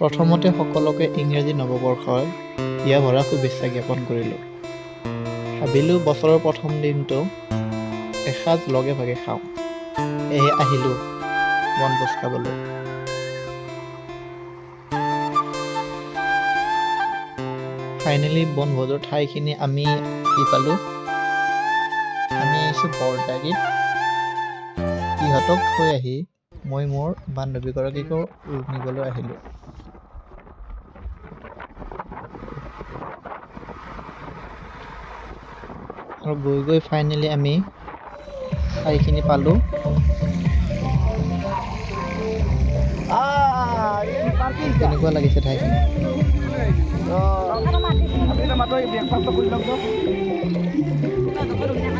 প্ৰথমতে সকলোকে ইংৰাজী নৱবৰ্ষৰ হিয়া ভৰা শুভেচ্ছা জ্ঞাপন কৰিলোঁ। ভাবিলোঁ বছৰৰ প্ৰথম দিনটো এসাঁজ লগে ভাগে খাওঁ। সেয়ে আহিলোঁ বনভোজ খাবলৈ। ফাইনেলি বনভোজৰ ঠাইখিনি আমি আহি পালোঁ। আমি আহিছোঁ বৰদাগীত। ইহঁতক থৈ আহি মই মোৰ বান্ধৱীগৰাকীকো নিবলৈ আহিলোঁ। আৰু গৈ গৈ ফাইনেলি আমি ঠাইখিনি পালোঁ। কেনেকুৱা লাগিছে ঠাইখিনি?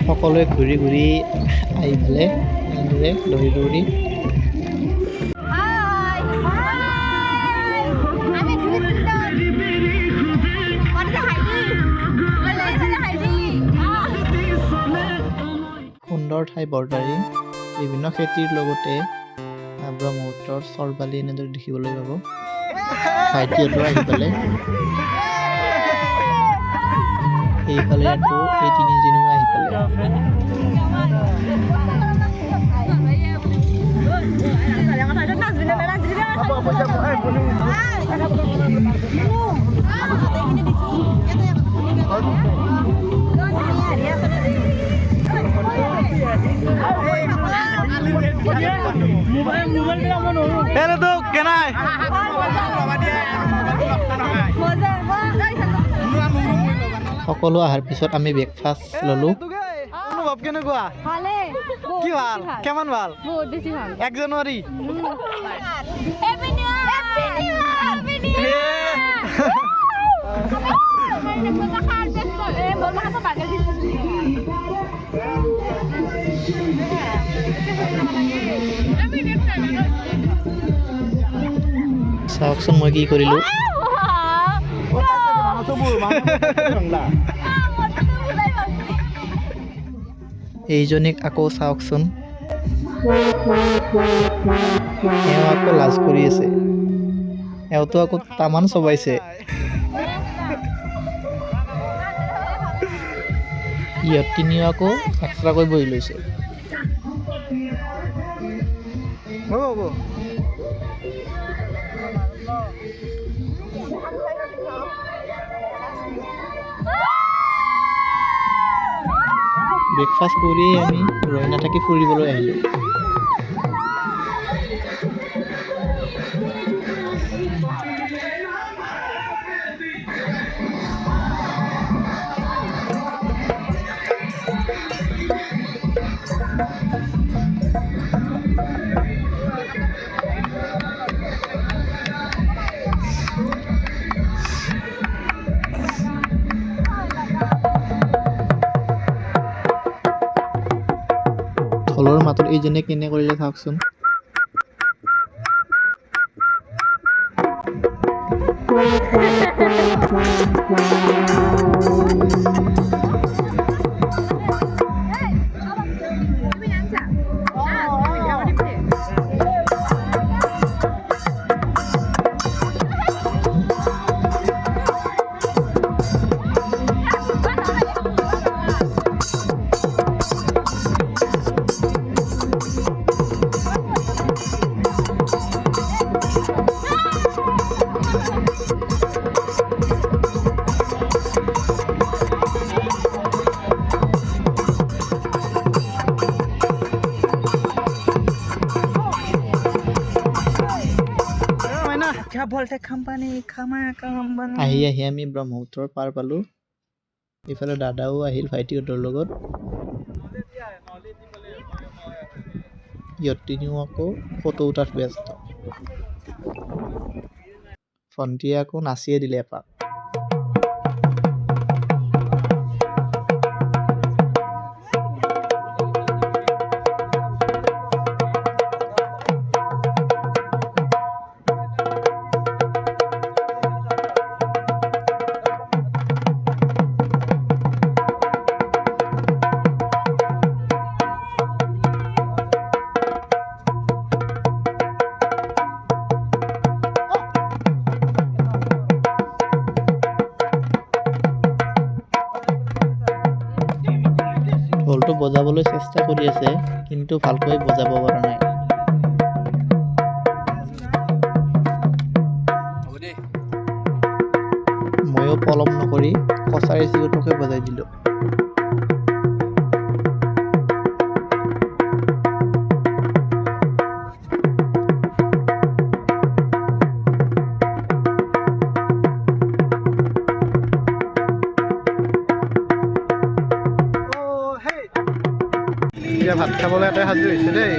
সকলোৱে ঘূৰি ঘূৰি আহি পেলাই এনেদৰে দৌৰি দৌৰি সুন্দৰ ঠাই বৰদাৰী। বিভিন্ন খেতিৰ লগতে ব্ৰহ্মপুত্ৰৰ চৰবালি এনেদৰে দেখিবলৈ পাব। ভাইটিহঁতো আহি পেলাই এইফালে আকৌ এই তিনিজনীও আহি পেলাই। সকলো অহাৰ পিছত আমি ব্ৰেকফাষ্ট ল'লোঁ। অনুভৱ কেনেকুৱা? কি ভাল? কেমন ভাল? 1 জানুৱাৰী চাওকচোন মই কি কৰিলোঁ। এইজনীক আকৌ চাওকচোন, এওঁ আকৌ লাজ কৰি আছে। এওঁতো আকৌ তামান চবাইছে। ইহঁত তিনিও আকৌ এক্সট্ৰাকৈ বহি লৈছে। ব্ৰেকফাষ্ট কৰিয়েই আমি ৰৈ নাথাকি ফুৰিবলৈ আহিলোঁ। ঢোলৰ মাতত এইজনে কেনে কৰিলে চাওকচোন। আহি আহি আমি ব্ৰহ্মপুত্ৰৰ পাৰ পালোঁ। ইফালে দাদাও আহিল ভাইটিহঁতৰ লগত। ইহঁত তিনিও আকৌ ফটো উঠাত ব্যস্ত। ভণ্টিয়ে আকৌ নাচিয়ে দিলে এপাক। গীটাৰটো বজাবলৈ চেষ্টা কৰি আছে, কিন্তু ভালকৈ বজাব পৰা নাই। ময়ো পলম নকৰি কছাৰী চিঞৰটোকে বজাই দিলোঁ। এতিয়া ভাত খাবলৈ এটাই সাজু হৈছে দেই।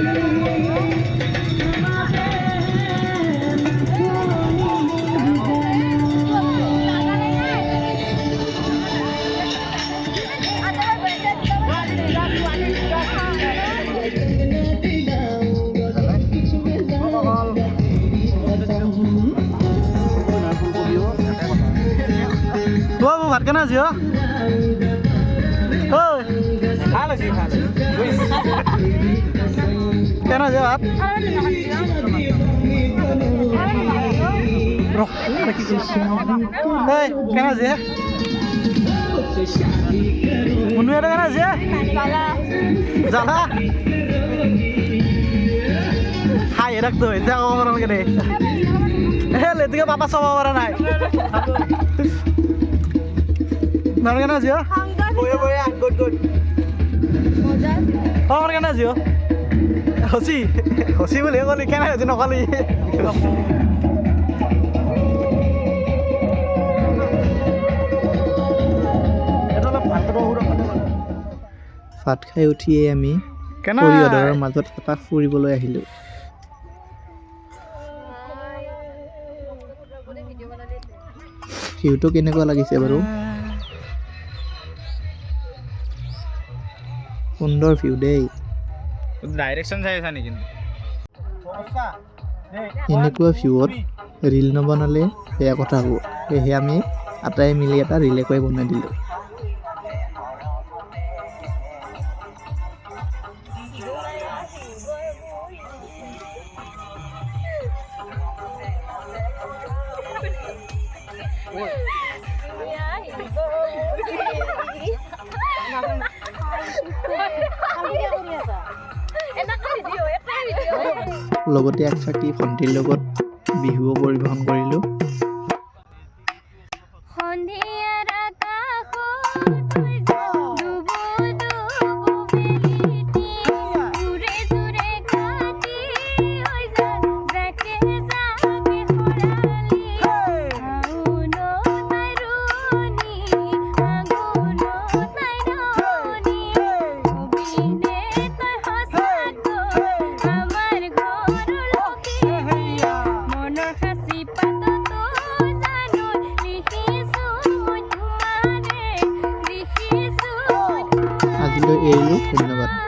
ভাত কেনে আছে কেন আছে ভাত কেন আছে মুনু এটা কেন আছে জ্বালা খাই রাখতে হয় যা করার কেন হেলে তুই বাবা সব করা নাই নাম কেন আছে গুড গুড আমার কেন আছে হসি হসি বলে কলি কেন আছে নকলি ভাত খাই উঠিয়ে আমি পৰিয়ালৰ মাজত এপাক ফুৰিবলৈ আহিলোঁ। ভিউটো কেনেকুৱা লাগিছে বাৰু? সুন্দৰ ভিউ দেই। ডাইৰেকশ্যন চাই আছা নেকি? এনেকুৱা ভিউত ৰীল নবনালে বেয়া কথা হ'ব, সেয়েহে আমি আটাই মিলি এটা ৰীলেকৈ বনাই দিলোঁ। লগতে একচাকি ভণ্টিৰ লগত বিহুও পৰিৱেশন কৰিলোঁ। আজিলৈ এৰিলোঁ, ধন্যবাদ।